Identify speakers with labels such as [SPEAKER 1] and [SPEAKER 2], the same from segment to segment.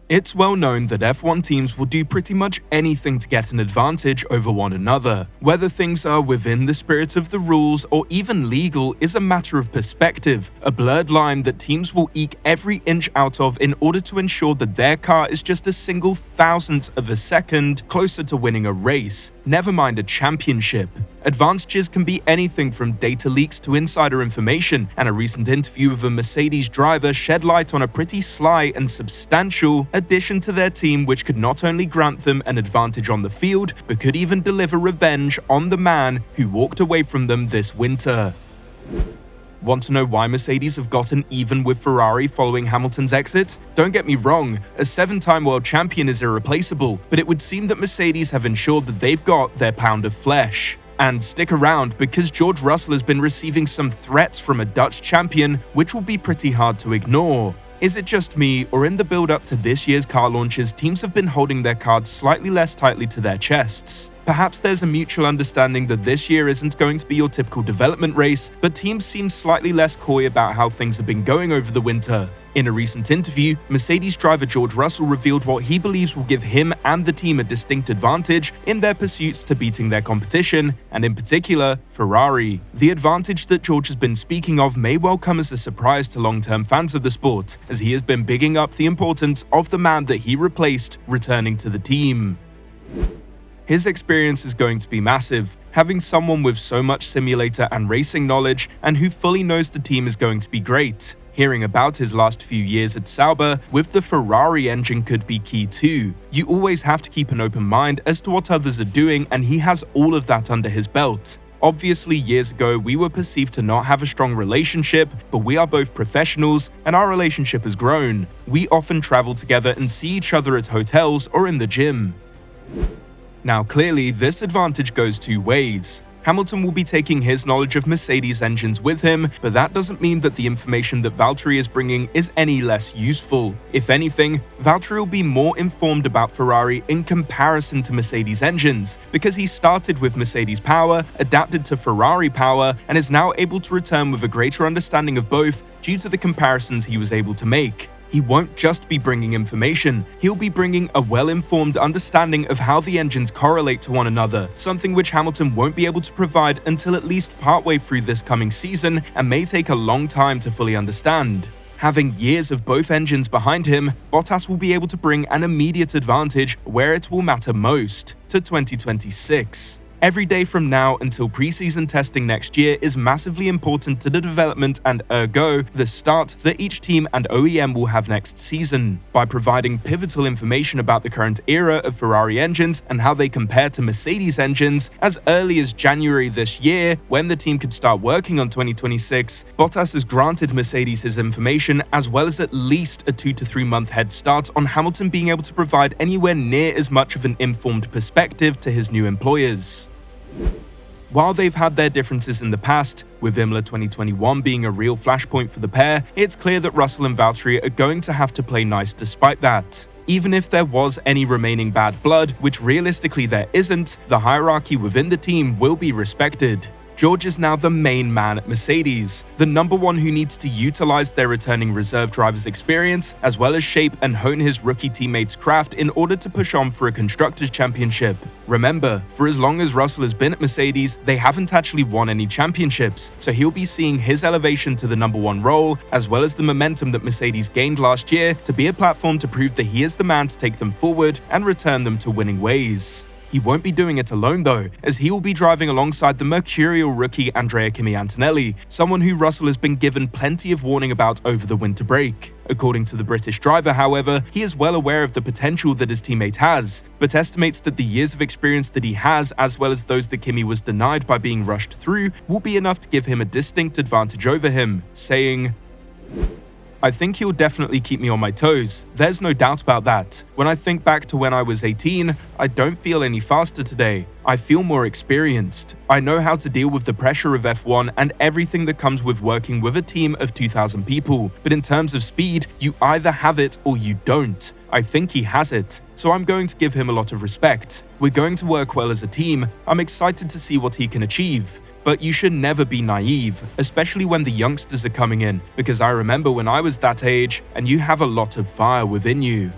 [SPEAKER 1] It's well known that F1 teams will do pretty much anything to get an advantage over one another. Whether things are within the spirit of the rules or even legal is a matter of perspective, a blurred line that teams will eke every inch out of in order to ensure that their car is just a single thousandth of a second closer to winning a race, never mind a championship. Advantages can be anything from data leaks to insider information, and a recent interview with a Mercedes driver shed light on a pretty sly and substantial addition to their team which could not only grant them an advantage on the field, but could even deliver revenge on the man who walked away from them this winter. Want to know why Mercedes have gotten even with Ferrari following Hamilton's exit? Don't get me wrong, a 7-time world champion is irreplaceable, but it would seem that Mercedes have ensured that they've got their pound of flesh. And stick around, because George Russell has been receiving some threats from a Dutch champion which will be pretty hard to ignore. Is it just me, or in the build-up to this year's car launches, teams have been holding their cards slightly less tightly to their chests? Perhaps there's a mutual understanding that this year isn't going to be your typical development race, but teams seem slightly less coy about how things have been going over the winter. In a recent interview, Mercedes driver George Russell revealed what he believes will give him and the team a distinct advantage in their pursuits to beating their competition, and in particular, Ferrari. The advantage that George has been speaking of may well come as a surprise to long-term fans of the sport, as he has been bigging up the importance of the man that he replaced returning to the team. His experience is going to be massive. Having someone with so much simulator and racing knowledge and who fully knows the team is going to be great. Hearing about his last few years at Sauber with the Ferrari engine could be key too. You always have to keep an open mind as to what others are doing, and he has all of that under his belt. Obviously, years ago, we were perceived to not have a strong relationship, but we are both professionals and our relationship has grown. We often travel together and see each other at hotels or in the gym. Now, clearly, this advantage goes two ways. Hamilton will be taking his knowledge of Mercedes engines with him, but that doesn't mean that the information that Valtteri is bringing is any less useful. If anything, Valtteri will be more informed about Ferrari in comparison to Mercedes engines, because he started with Mercedes power, adapted to Ferrari power, and is now able to return with a greater understanding of both due to the comparisons he was able to make. He won't just be bringing information, he'll be bringing a well-informed understanding of how the engines correlate to one another, something which Hamilton won't be able to provide until at least partway through this coming season and may take a long time to fully understand. Having years of both engines behind him, Bottas will be able to bring an immediate advantage where it will matter most, to 2026. Every day from now until preseason testing next year is massively important to the development and ergo, the start that each team and OEM will have next season. By providing pivotal information about the current era of Ferrari engines and how they compare to Mercedes engines as early as January this year, when the team could start working on 2026, Bottas has granted Mercedes his information as well as at least a 2 to 3 month head start on Hamilton being able to provide anywhere near as much of an informed perspective to his new employers. While they've had their differences in the past, with Imola 2021 being a real flashpoint for the pair, it's clear that Russell and Valtteri are going to have to play nice despite that. Even if there was any remaining bad blood, which realistically there isn't, the hierarchy within the team will be respected. George is now the main man at Mercedes, the number one who needs to utilize their returning reserve driver's experience, as well as shape and hone his rookie teammates' craft in order to push on for a Constructors' Championship. Remember, for as long as Russell has been at Mercedes, they haven't actually won any championships, so he'll be seeing his elevation to the number one role, as well as the momentum that Mercedes gained last year, to be a platform to prove that he is the man to take them forward and return them to winning ways. He won't be doing it alone though, as he will be driving alongside the mercurial rookie Andrea Kimi Antonelli, someone who Russell has been given plenty of warning about over the winter break. According to the British driver, however, he is well aware of the potential that his teammate has, but estimates that the years of experience that he has, as well as those that Kimi was denied by being rushed through, will be enough to give him a distinct advantage over him, saying, "I think he'll definitely keep me on my toes, there's no doubt about that. When I think back to when I was 18, I don't feel any faster today. I feel more experienced. I know how to deal with the pressure of F1 and everything that comes with working with a team of 2,000 people. But in terms of speed, you either have it or you don't. I think he has it, so I'm going to give him a lot of respect. We're going to work well as a team. I'm excited to see what he can achieve. But you should never be naive, especially when the youngsters are coming in, because I remember when I was that age and you have a lot of fire within you."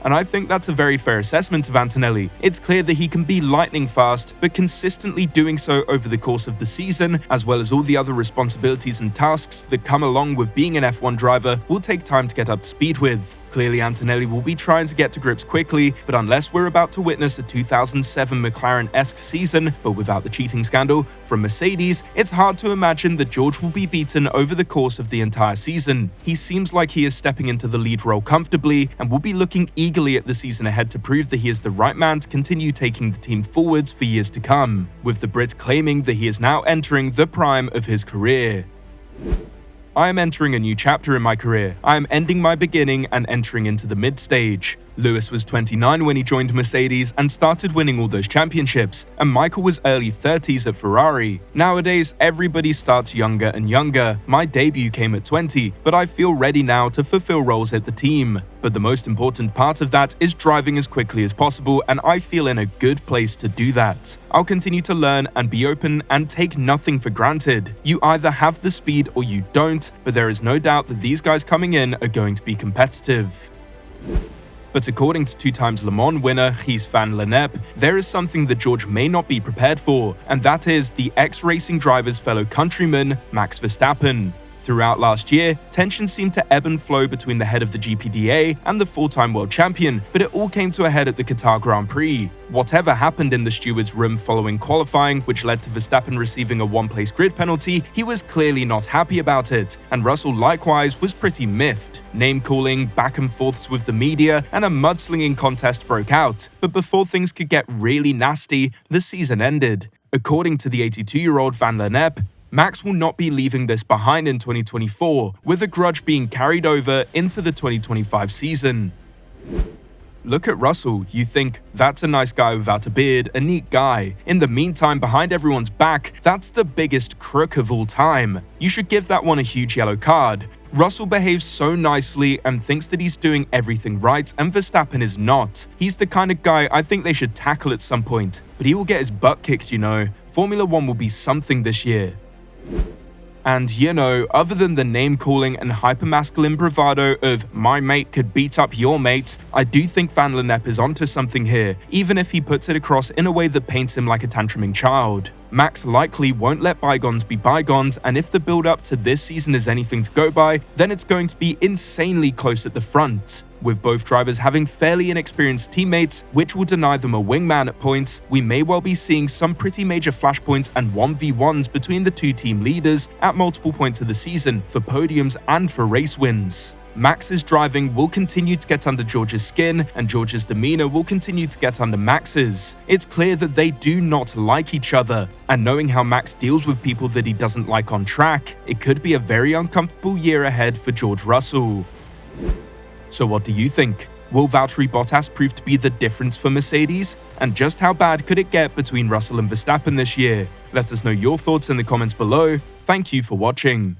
[SPEAKER 1] And I think that's a very fair assessment of Antonelli. It's clear that he can be lightning fast, but consistently doing so over the course of the season, as well as all the other responsibilities and tasks that come along with being an F1 driver, will take time to get up to speed with. Clearly, Antonelli will be trying to get to grips quickly, but unless we're about to witness a 2007 McLaren-esque season, but without the cheating scandal, from Mercedes, it's hard to imagine that George will be beaten over the course of the entire season. He seems like he is stepping into the lead role comfortably, and will be looking eagerly at the season ahead to prove that he is the right man to continue taking the team forwards for years to come, with the Brit claiming that he is now entering the prime of his career. I am entering a new chapter in my career. I am ending my beginning and entering into the mid-stage. Lewis was 29 when he joined Mercedes and started winning all those championships, and Michael was early 30s at Ferrari. Nowadays, everybody starts younger and younger. My debut came at 20, but I feel ready now to fulfill roles at the team. But the most important part of that is driving as quickly as possible, and I feel in a good place to do that. I'll continue to learn and be open and take nothing for granted. You either have the speed or you don't, but there is no doubt that these guys coming in are going to be competitive. But according to two-times Le Mans winner Gijs van Lennep, there is something that George may not be prepared for, and that is the ex-racing driver's fellow countryman, Max Verstappen. Throughout last year, tensions seemed to ebb and flow between the head of the GPDA and the four-time world champion, but it all came to a head at the Qatar Grand Prix. Whatever happened in the steward's room following qualifying, which led to Verstappen receiving a one-place grid penalty, he was clearly not happy about it, and Russell likewise was pretty miffed. Name-calling, back and forths with the media, and a mudslinging contest broke out. But before things could get really nasty, the season ended. According to the 82-year-old Van Lennep, Max will not be leaving this behind in 2024, with a grudge being carried over into the 2025 season. Look at Russell, you think, that's a nice guy without a beard, a neat guy. In the meantime, behind everyone's back, that's the biggest crook of all time. You should give that one a huge yellow card. Russell behaves so nicely and thinks that he's doing everything right, and Verstappen is not. He's the kind of guy I think they should tackle at some point, but he will get his butt kicked, you know. Formula 1 will be something this year. And you know, other than the name-calling and hypermasculine bravado of "my mate could beat up your mate," I do think Van Lennep is onto something here, even if he puts it across in a way that paints him like a tantruming child. Max likely won't let bygones be bygones, and if the build-up to this season is anything to go by, then it's going to be insanely close at the front. With both drivers having fairly inexperienced teammates, which will deny them a wingman at points, we may well be seeing some pretty major flashpoints and 1v1s between the two team leaders at multiple points of the season for podiums and for race wins. Max's driving will continue to get under George's skin, and George's demeanor will continue to get under Max's. It's clear that they do not like each other, and knowing how Max deals with people that he doesn't like on track, it could be a very uncomfortable year ahead for George Russell. So what do you think? Will Valtteri Bottas prove to be the difference for Mercedes? And just how bad could it get between Russell and Verstappen this year? Let us know your thoughts in the comments below. Thank you for watching.